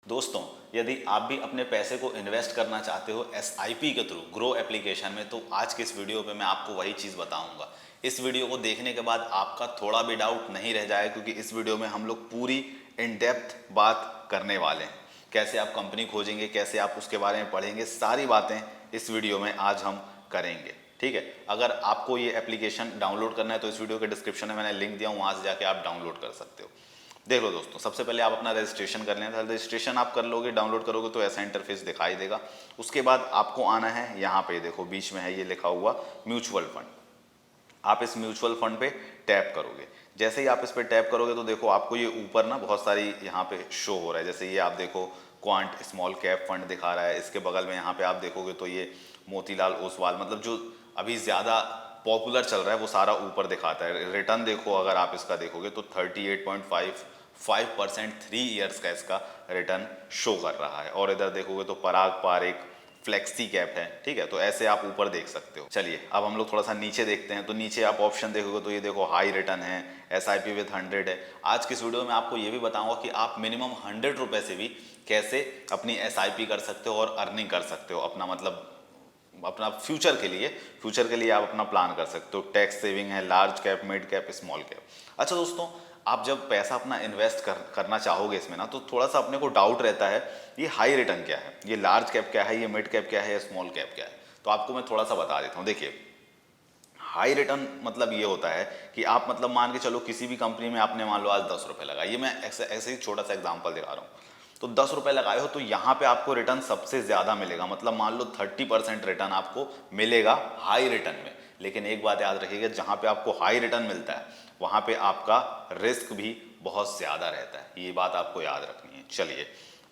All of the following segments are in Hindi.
दोस्तों, यदि आप भी अपने पैसे को इन्वेस्ट करना चाहते हो एसआईपी के थ्रू ग्रो एप्लीकेशन में, तो आज के इस वीडियो पे मैं आपको वही चीज़ बताऊंगा। इस वीडियो को देखने के बाद आपका थोड़ा भी डाउट नहीं रह जाए, क्योंकि इस वीडियो में हम लोग पूरी इन डेप्थ बात करने वाले हैं। कैसे आप कंपनी खोजेंगे, कैसे आप उसके बारे में पढ़ेंगे, सारी बातें इस वीडियो में आज हम करेंगे। ठीक है, अगर आपको ये एप्लीकेशन डाउनलोड करना है तो इस वीडियो के डिस्क्रिप्शन में मैंने लिंक दिया हूँ, वहाँ से जाके आप डाउनलोड कर सकते हो। देख लो दोस्तों, सबसे पहले आप अपना रजिस्ट्रेशन कर लें। रजिस्ट्रेशन आप कर लोगे, डाउनलोड करोगे तो ऐसा इंटरफेस दिखाई देगा। उसके बाद आपको आना है यहाँ पे, देखो बीच में है ये लिखा हुआ म्यूचुअल फंड। आप इस म्यूचुअल फंड पे टैप करोगे। जैसे ही आप इस पे टैप करोगे तो देखो आपको ये ऊपर ना बहुत सारी यहाँ पे शो हो रहा है। जैसे ये आप देखो क्वांट स्मॉल कैप फंड दिखा रहा है। इसके बगल में यहाँ पे आप देखोगे तो ये मोतीलाल ओसवाल, मतलब जो अभी ज़्यादा पॉपुलर चल रहा है वो सारा ऊपर दिखाता है। रिटर्न देखो, अगर आप इसका देखोगे तो 38.55% 3 ईयर्स का इसका रिटर्न शो कर रहा है। और इधर देखोगे तो पराग पारेख फ्लेक्सी कैप है। ठीक है, तो ऐसे आप ऊपर देख सकते हो। चलिए अब हम लोग थोड़ा सा नीचे देखते हैं। तो नीचे आप ऑप्शन देखोगे तो ये देखो हाई रिटर्न है, एसआईपी विद 100 है। आज की इस वीडियो में आपको ये भी बताऊंगा कि आप मिनिमम 100 रुपए से भी कैसे अपनी एसआईपी कर सकते हो और अर्निंग कर सकते हो। अपना मतलब अपना फ्यूचर के लिए आप अपना प्लान कर सकते हो। टैक्स सेविंग है, large cap, mid cap, small cap. अच्छा दोस्तों, आप जब पैसा अपना इन्वेस्ट करना चाहोगे इसमें ना, तो थोड़ा सा अपने को डाउट रहता है, ये हाई रिटर्न क्या है, ये लार्ज कैप क्या है, ये मिड कैप क्या है, स्मॉल कैप क्या है। तो आपको मैं थोड़ा सा बता देता हूँ। देखिए, हाई रिटर्न मतलब ये होता है कि आप मतलब मान के चलो किसी भी कंपनी में आपने मान लो आज 10 रुपए लगाए। ये मैं ऐसे ही छोटा सा एग्जांपल दिखा रहा हूँ। तो 10 रुपए लगाए हो तो यहाँ पे आपको रिटर्न सबसे ज्यादा मिलेगा, मतलब मान लो 30% रिटर्न आपको मिलेगा हाई रिटर्न में। लेकिन एक बात याद रखिएगा, जहाँ पे आपको हाई रिटर्न मिलता है वहाँ पे आपका रिस्क भी बहुत ज्यादा रहता है। ये बात आपको याद रखनी है। चलिए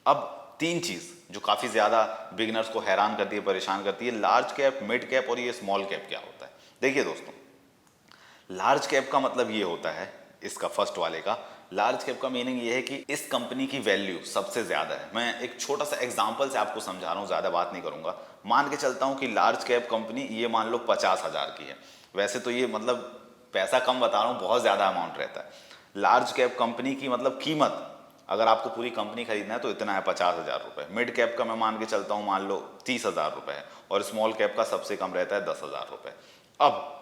अब तीन चीज जो काफी ज्यादा बिगिनर्स को हैरान करती है, परेशान करती है, लार्ज कैप, मिड कैप और ये स्मॉल कैप क्या होता है। देखिए दोस्तों, लार्ज कैप का मतलब ये होता है, इसका फर्स्ट वाले का लार्ज कैप का मीनिंग ये है कि इस कंपनी की वैल्यू सबसे ज्यादा है। मैं एक छोटा सा एग्जांपल से आपको समझा रहा हूँ, ज्यादा बात नहीं करूंगा। मान के चलता हूँ कि लार्ज कैप कंपनी ये मान लो 50,000 की है। वैसे तो ये मतलब पैसा कम बता रहा हूँ, बहुत ज्यादा अमाउंट रहता है। लार्ज कैप कंपनी की मतलब कीमत, अगर आपको पूरी कंपनी खरीदना है तो इतना है 50,000 रुपए। मिड कैप का मैं मान के चलता हूँ मान लो 30,000 रुपए है, और स्मॉल कैप का सबसे कम रहता है 10,000 रुपए। अब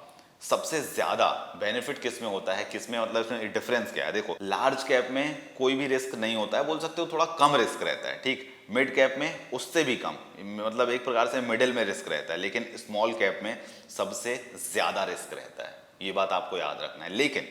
सबसे ज्यादा बेनिफिट किस में होता है, किस में मतलब इसमें डिफरेंस क्या है। देखो, लार्ज कैप में कोई भी रिस्क नहीं होता है, बोल सकते हो थोड़ा कम रिस्क रहता है। ठीक, मिड कैप में उससे भी कम, मतलब एक प्रकार से मिडिल में रिस्क रहता है। लेकिन स्मॉल कैप में सबसे ज्यादा रिस्क रहता है, ये बात आपको याद रखना है। लेकिन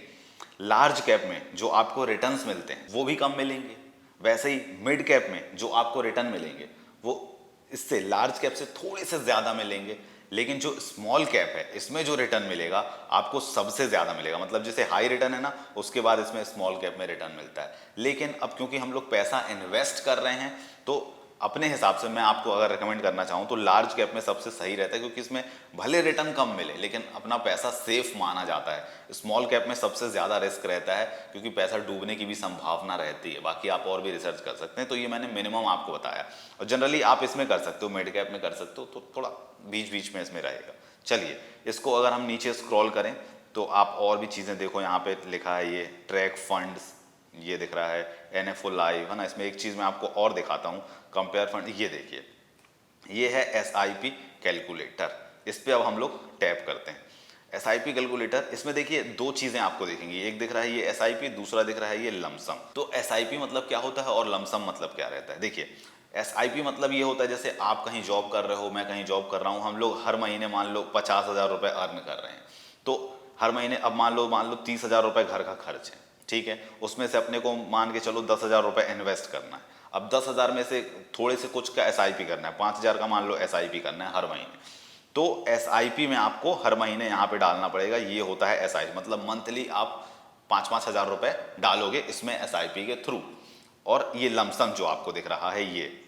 लार्ज कैप में जो आपको रिटर्न्स मिलते हैं वो भी कम मिलेंगे। वैसे ही मिड कैप में जो आपको रिटर्न मिलेंगे वो इससे लार्ज कैप से थोड़े से ज्यादा मिलेंगे। लेकिन जो स्मॉल कैप है इसमें जो रिटर्न मिलेगा आपको सबसे ज्यादा मिलेगा। मतलब जैसे हाई रिटर्न है ना, उसके बाद इसमें स्मॉल कैप में रिटर्न मिलता है। लेकिन अब क्योंकि हम लोग पैसा इन्वेस्ट कर रहे हैं, तो अपने हिसाब से मैं आपको अगर रिकमेंड करना चाहूँ तो लार्ज कैप में सबसे सही रहता है, क्योंकि इसमें भले रिटर्न कम मिले लेकिन अपना पैसा सेफ माना जाता है। स्मॉल कैप में सबसे ज़्यादा रिस्क रहता है, क्योंकि पैसा डूबने की भी संभावना रहती है। बाकी आप और भी रिसर्च कर सकते हैं, तो ये मैंने मिनिमम आपको बताया। और जनरली आप इसमें कर सकते हो, मिड कैप में कर सकते हो, तो थोड़ा बीच बीच में इसमें रहेगा। चलिए इसको अगर हम नीचे स्क्रॉल करें तो आप और भी चीज़ें देखो। यहाँ पे लिखा है ये ट्रैक फंड्स, ये दिख रहा है एनएफओ लाइव, है ना। इसमें एक चीज़ मैं आपको और दिखाता हूँ, कंपेयर फंड। ये देखिए, ये है एसआईपी कैलकुलेटर। इस पे अब हम लोग टैप करते हैं। एसआईपी कैलकुलेटर, इसमें देखिए दो चीजें आपको दिखेंगी। एक दिख रहा है ये एसआईपी, दूसरा दिख रहा है ये लमसम। तो एसआईपी मतलब क्या होता है और लमसम मतलब क्या रहता है। देखिए, एसआईपी मतलब ये होता है जैसे आप कहीं जॉब कर रहे हो, मैं कहीं जॉब कर रहा हूँ, हम लोग हर महीने मान लो 50,000 रुपए अर्न कर रहे हैं। तो हर महीने अब मान लो 30,000 रुपए घर का खर्च है। ठीक है, उसमें से अपने को मान के चलो 10,000 रुपए इन्वेस्ट करना है। अब 10,000 में से थोड़े से कुछ का एसआईपी करना है, 5,000 का मान लो एसआईपी करना है हर महीने। तो एसआईपी में आपको हर महीने यहाँ पे डालना पड़ेगा। ये होता है एसआईपी, मतलब मंथली आप 5,000 रुपए डालोगे इसमें एसआईपी के थ्रू। और ये लमसम जो आपको दिख रहा है, ये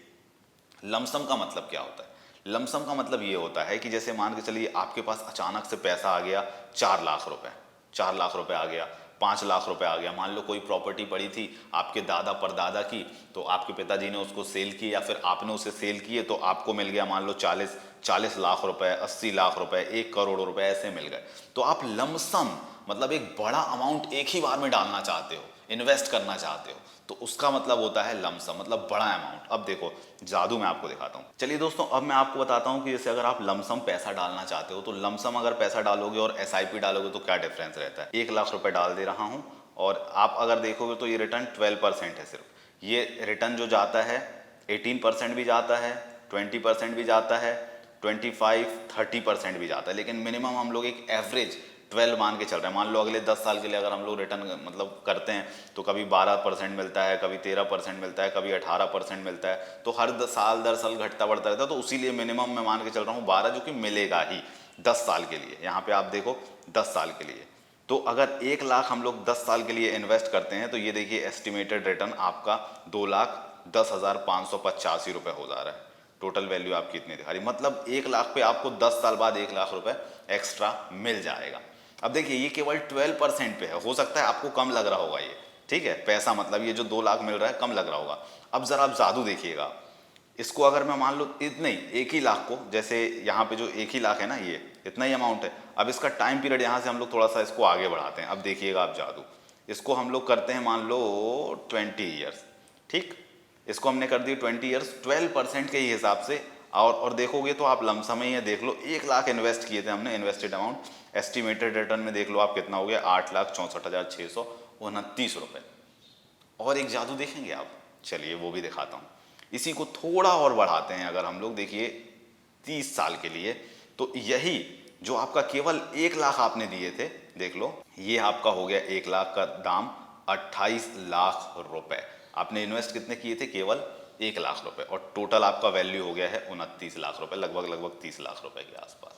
लमसम का मतलब क्या होता है। लमसम का मतलब ये होता है कि जैसे मान के चलिए आपके पास अचानक से पैसा आ गया 4 लाख रुपए, 4 लाख रुपए आ गया, 5 लाख रुपए आ गया। मान लो कोई प्रॉपर्टी पड़ी थी आपके दादा परदादा की, तो आपके पिताजी ने उसको सेल की या फिर आपने उसे सेल किए, तो आपको मिल गया मान लो 40 लाख रुपए, 80 लाख रुपए, 1 करोड़ रुपए ऐसे मिल गए। तो आप लमसम मतलब एक बड़ा अमाउंट एक ही बार में डालना चाहते हो, इन्वेस्ट करना चाहते हो, तो उसका मतलब होता है लमसम, मतलब बड़ा अमाउंट। अब देखो जादू मैं आपको दिखाता हूँ। चलिए दोस्तों, अब मैं आपको बताता हूँ कि जैसे अगर आप लमसम पैसा डालना चाहते हो, तो लमसम अगर पैसा डालोगे और SIP डालोगे तो क्या डिफरेंस रहता है। 1 लाख रुपए डाल दे रहा हूँ और आप अगर देखोगे तो ये रिटर्न 12% है सिर्फ। ये रिटर्न जो जाता है 18% भी जाता है, 20% भी जाता है, 25-30% भी जाता है, लेकिन मिनिमम हम लोग एक एवरेज 12 मान के चल रहे हैं। मान लो अगले 10 साल के लिए अगर हम लोग रिटर्न मतलब करते हैं तो कभी 12% मिलता है, कभी 13% मिलता है, कभी 18% मिलता है, तो हर साल दर साल घटता बढ़ता रहता है। तो उसीलिए मिनिमम मैं मान के चल रहा हूँ 12, जो कि मिलेगा ही 10 साल के लिए। यहाँ पे आप देखो 10 साल के लिए, तो अगर 1 लाख हम लोग 10 साल के लिए इन्वेस्ट करते हैं तो ये देखिए एस्टिमेटेड रिटर्न आपका 2,10,585 रुपये हो जा रहा है। टोटल वैल्यू आपकी इतनी दिखा रही, मतलब 1 लाख पे आपको 10 साल बाद 1 लाख रुपए एक्स्ट्रा मिल जाएगा। अब देखिए ये केवल 12% पे है, हो सकता है आपको कम लग रहा होगा ये, ठीक है, पैसा मतलब ये जो 2 लाख मिल रहा है कम लग रहा होगा। अब जरा आप जादू देखिएगा, इसको अगर मैं मान लो इतने ही 1 ही लाख को, जैसे यहाँ पे जो 1 ही लाख है ना, ये इतना ही अमाउंट है। अब इसका टाइम पीरियड यहाँ से हम लोग थोड़ा सा इसको आगे बढ़ाते हैं। अब देखिएगा आप जादू, इसको हम लोग करते हैं मान लो 20 ईयर्स, ठीक, इसको हमने कर दी 20 ईयर्स 12% के ही हिसाब से। और देखोगे तो आप लमसम ही है, देख लो 1 लाख इन्वेस्ट किए थे हमने, इन्वेस्टेड अमाउंट, एस्टिमेटेड रिटर्न में देख लो आप कितना हो गया, 8,64,629 रुपये। और एक जादू देखेंगे आप, चलिए वो भी दिखाता हूँ। इसी को थोड़ा और बढ़ाते हैं अगर हम लोग, देखिए 30 साल के लिए, तो यही जो आपका केवल 1 लाख आपने दिए थे, देख लो ये आपका हो गया 1 लाख का दाम 28 लाख रुपए। आपने इन्वेस्ट कितने किए थे, केवल 1 लाख रुपए, और टोटल आपका वैल्यू हो गया है 29 लाख रुपए, लगभग 30 लाख रुपए के आसपास।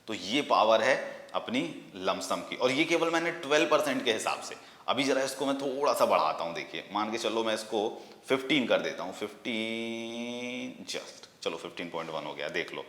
तो ये पावर है अपनी लमसम की, और ये केवल मैंने 12% के हिसाब से। अभी जरा इसको मैं थोड़ा सा बढ़ाता हूँ, देखिए मान के चलो मैं इसको 15 कर देता हूँ, 15 जस्ट, चलो 15.1 हो गया, देख लो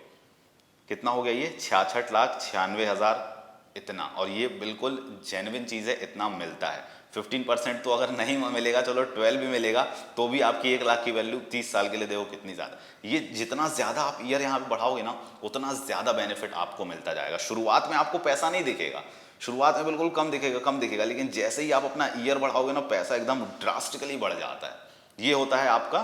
कितना हो गया ये 66,96,000 इतना। और ये बिल्कुल जेन्युइन चीज़ है, इतना मिलता है। 15% तो अगर नहीं मिलेगा, चलो 12 भी मिलेगा, तो भी आपकी 1 लाख की वैल्यू 30 साल के लिए देखो कितनी ज़्यादा। ये जितना ज़्यादा आप ईयर यहाँ पे बढ़ाओगे ना, उतना ज़्यादा बेनिफिट आपको मिलता जाएगा। शुरुआत में आपको पैसा नहीं दिखेगा, शुरुआत में बिल्कुल कम दिखेगा, लेकिन जैसे ही आप अपना ईयर बढ़ाओगे ना, पैसा एकदम ड्रास्टिकली बढ़ जाता है। ये होता है आपका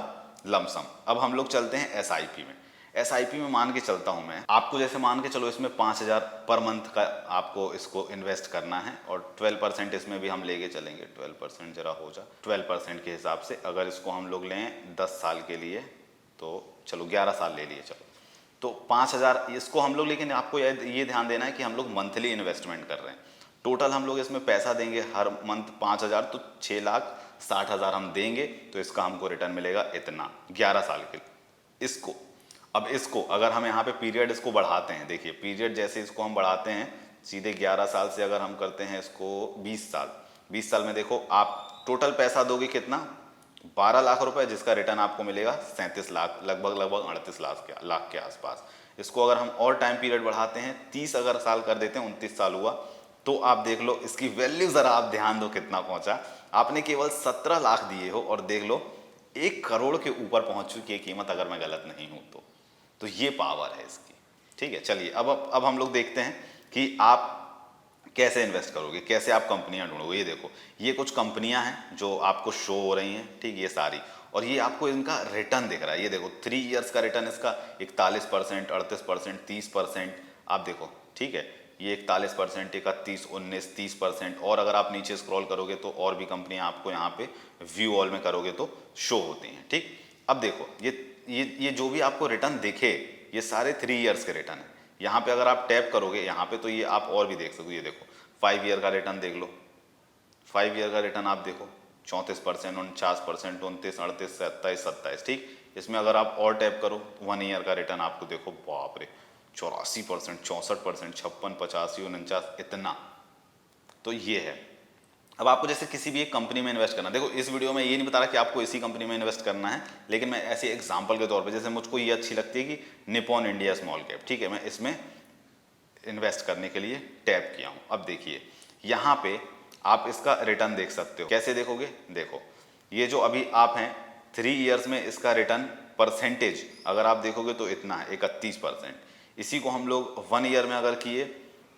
लमसम। अब हम लोग चलते हैं SIP में। SIP में मान के चलता हूं मैं आपको, जैसे मान के चलो इसमें 5,000 पर मंथ का आपको इसको इन्वेस्ट करना है, और 12% इसमें भी हम लेके चलेंगे। 12% जरा हो जा, 12% के हिसाब से अगर इसको हम लोग लें 10 साल के लिए, तो चलो 11 साल ले लिए, चलो तो 5,000 इसको हम लोग, लेकिन आपको ये ध्यान देना है कि हम लोग मंथली इन्वेस्टमेंट कर रहे हैं। टोटल हम लोग इसमें पैसा देंगे हर मंथ 5,000, तो 6,60,000 हम देंगे, तो इसका हमको रिटर्न मिलेगा इतना 11 साल के लिए। इसको अब इसको अगर हम यहाँ पे पीरियड इसको बढ़ाते हैं, देखिए पीरियड जैसे इसको हम बढ़ाते हैं सीधे 11 साल से, अगर हम करते हैं इसको 20 साल, 20 साल में देखो आप टोटल पैसा दोगे कितना, 12 लाख रुपए, जिसका रिटर्न आपको मिलेगा 37 लाख, लगभग 38 लाख के आसपास। इसको अगर हम और टाइम पीरियड बढ़ाते हैं 30 अगर साल कर देते हैं, 29 साल हुआ, तो आप देख लो इसकी वैल्यू जरा आप ध्यान दो कितना पहुंचा। आपने केवल 17 लाख दिए हो और देख लो 1 करोड़ के ऊपर पहुंच चुकी है कीमत, अगर मैं गलत नहीं हूं तो ये पावर है इसकी। ठीक है, चलिए अब हम लोग देखते हैं कि आप कैसे इन्वेस्ट करोगे, कैसे आप कंपनियां ढूंढोगे। ये देखो ये कुछ कंपनियां हैं जो आपको शो हो रही हैं, ठीक, ये सारी, और ये आपको इनका रिटर्न दिख रहा है। ये देखो 3 ईयर्स का रिटर्न इसका 41%, 38%, 30%, आप देखो, ठीक है, ये 41%, 31, 19, 30%। और अगर आप नीचे स्क्रॉल करोगे तो और भी कंपनियां आपको यहाँ पे व्यू ऑल में करोगे तो शो होती हैं, ठीक। अब देखो ये जो भी आपको रिटर्न दिखे, ये सारे 3 ईयर्स के रिटर्न है। यहाँ पे अगर आप टैप करोगे यहाँ पे, तो ये आप और भी देख सकते हो। ये देखो 5 ईयर का रिटर्न देख लो, 5 ईयर का रिटर्न आप देखो 34%, 49%, 29, 38, 27, 27, ठीक। इसमें अगर आप और टैप करो 1 ईयर का रिटर्न आपको देखो, बाप रे 84%, 64%, 56, 85, 49, इतना। तो ये है। अब आपको जैसे किसी भी एक कंपनी में इन्वेस्ट करना, देखो इस वीडियो में ये नहीं बता रहा कि आपको इसी कंपनी में इन्वेस्ट करना है, लेकिन मैं ऐसे एग्जांपल के तौर पे, जैसे मुझको ये अच्छी लगती है कि निपॉन इंडिया स्मॉल कैप, ठीक है, मैं इसमें इन्वेस्ट करने के लिए टैप किया हूं। अब देखिए यहाँ पे आप इसका रिटर्न देख सकते हो। कैसे देखोगे, देखो ये जो अभी आप हैं 3 ईयर्स में इसका रिटर्न परसेंटेज अगर आप देखोगे तो इतना है 31%। इसी को हम लोग 1 ईयर में अगर किए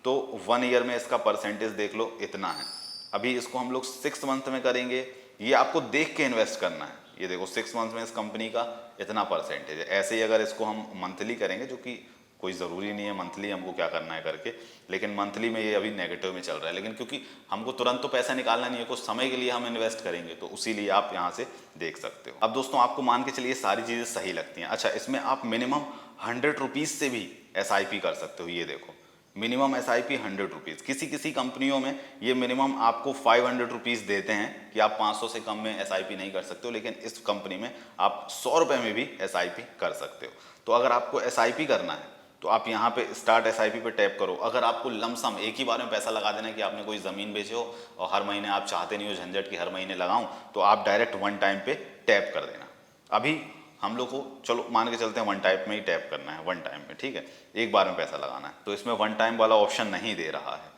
तो 1 ईयर में इसका परसेंटेज देख लो इतना है। अभी इसको हम लोग 6 मंथ में करेंगे ये आपको देख के इन्वेस्ट करना है। ये देखो 6 मंथ में इस कंपनी का इतना परसेंटेज है। ऐसे ही अगर इसको हम मंथली करेंगे, जो कि कोई ज़रूरी नहीं है मंथली हमको क्या करना है करके, लेकिन मंथली में ये अभी नेगेटिव में चल रहा है, लेकिन क्योंकि हमको तुरंत तो पैसा निकालना नहीं है, कुछ समय के लिए हम इन्वेस्ट करेंगे, तो उसीलिए आप यहाँ से देख सकते हो। अब दोस्तों आपको मान के चलिए सारी चीज़ें सही लगती हैं। अच्छा, इसमें आप मिनिमम 100 रुपीज़ से भी SIP कर सकते हो। ये देखो मिनिमम SIP 100 रुपीज़। किसी किसी कंपनियों में ये मिनिमम आपको 500 रुपीज़ देते हैं कि आप 500 से कम में SIP नहीं कर सकते हो, लेकिन इस कंपनी में आप 100 रुपये में भी SIP कर सकते हो। तो अगर आपको SIP करना है तो आप यहाँ पे स्टार्ट SIP पे टैप करो। अगर आपको लमसम एक ही बार में पैसा लगा देना है कि आपने कोई ज़मीन बेचे हो और हर महीने आप चाहते नहीं हो झंझट की हर महीने लगाऊं, तो आप डायरेक्ट वन टाइम पे टैप कर देना। अभी हम लोग को चलो मान के चलते हैं वन टाइप में ही टैप करना है, वन टाइम में, ठीक है, एक बार में पैसा लगाना है। तो इसमें वन टाइम वाला ऑप्शन नहीं दे रहा है,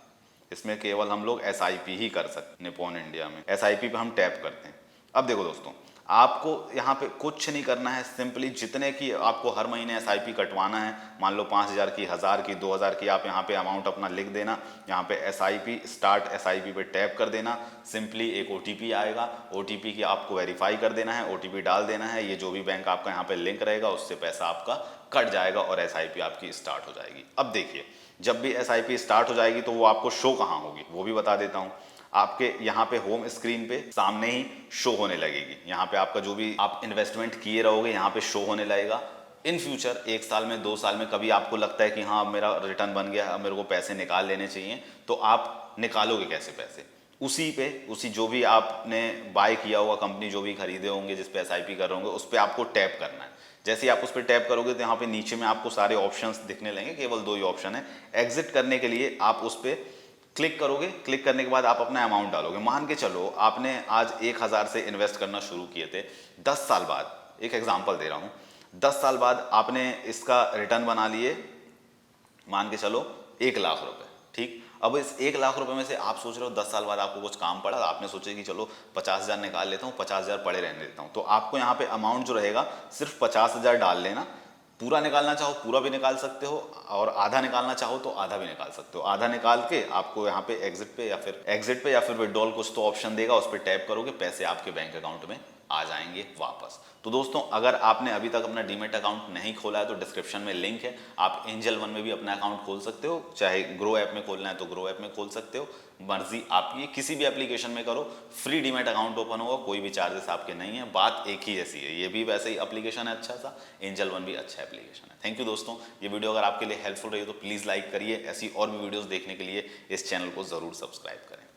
इसमें केवल हम लोग SIP ही कर सकते। निपॉन इंडिया में SIP पे हम टैप करते हैं। अब देखो दोस्तों, आपको यहाँ पे कुछ नहीं करना है, सिंपली जितने की आपको हर महीने SIP कटवाना है, मान लो 5,000 की, 1,000 की, 2,000 की, आप यहाँ पे अमाउंट अपना लिख देना। यहाँ पे SIP स्टार्ट SIP पे टैप कर देना। सिंपली एक OTP आएगा, OTP की आपको वेरीफाई कर देना है, OTP डाल देना है। ये जो भी बैंक आपका यहाँ पे लिंक रहेगा उससे पैसा आपका कट जाएगा और SIP आपकी स्टार्ट हो जाएगी। अब देखिए, जब भी SIP स्टार्ट हो जाएगी तो वो आपको शो कहाँ होगी वो भी बता देता हूँ। आपके यहाँ पे होम स्क्रीन पे सामने ही शो होने लगेगी। यहाँ पे आपका जो भी आप इन्वेस्टमेंट किए रहोगे यहाँ पे शो होने लगेगा। इन फ्यूचर 1 साल में, 2 साल में कभी आपको लगता है कि हाँ अब मेरा रिटर्न बन गया, अब मेरे को पैसे निकाल लेने चाहिए, तो आप निकालोगे कैसे पैसे? उसी जो भी आपने बाय किया हुआ कंपनी, जो भी खरीदे होंगे, जिस पे SIP कर रहे होंगे, उस पर आपको टैप करना है। जैसे ही आप उस पर टैप करोगे तो यहाँ पे नीचे में आपको सारे ऑप्शंस दिखने लगेंगे। केवल 2 ही ऑप्शन है। एग्जिट करने के लिए आप उस पर क्लिक करोगे। क्लिक करने के बाद आप अपना अमाउंट डालोगे। मान के चलो आपने आज 1,000 से इन्वेस्ट करना शुरू किए थे। 10 साल बाद, एक एग्जांपल दे रहा हूँ, 10 साल बाद आपने इसका रिटर्न बना लिए, मान के चलो 1,00,000 रुपए, ठीक। अब इस 1,00,000 रुपए में से आप सोच रहे हो 10 साल बाद आपको कुछ काम पड़ा, आपने सोचा कि चलो 50,000 निकाल लेता हूँ, 50,000 पड़े रहने देता हूँ। तो आपको यहाँ पे अमाउंट जो रहेगा सिर्फ 50,000 डाल लेना। पूरा निकालना चाहो पूरा भी निकाल सकते हो, और आधा निकालना चाहो तो आधा भी निकाल सकते हो। आधा निकाल के आपको यहाँ पे एग्जिट पे या फिर विड्रॉल कुछ तो ऑप्शन देगा, उस पर टैप करोगे, पैसे आपके बैंक अकाउंट में आ जाएंगे वापस। तो दोस्तों अगर आपने अभी तक अपना डीमैट अकाउंट नहीं खोला है तो डिस्क्रिप्शन में लिंक है, आप एंजल वन में भी अपना अकाउंट खोल सकते हो। चाहे ग्रो ऐप में खोलना है तो ग्रो ऐप में खोल सकते हो, मर्जी आपकी। किसी भी एप्लीकेशन में करो, फ्री डीमैट अकाउंट ओपन होगा, कोई भी चार्जेस आपके नहीं है। बात एक ही जैसी है, ये भी वैसे ही एप्लीकेशन है अच्छा सा, एंजल वन भी अच्छा एप्लीकेशन है। थैंक यू दोस्तों, ये वीडियो अगर आपके लिए हेल्पफुल रही तो प्लीज़ लाइक करिए। ऐसी और भी वीडियोज़ देखने के लिए इस चैनल को ज़रूर सब्सक्राइब करें।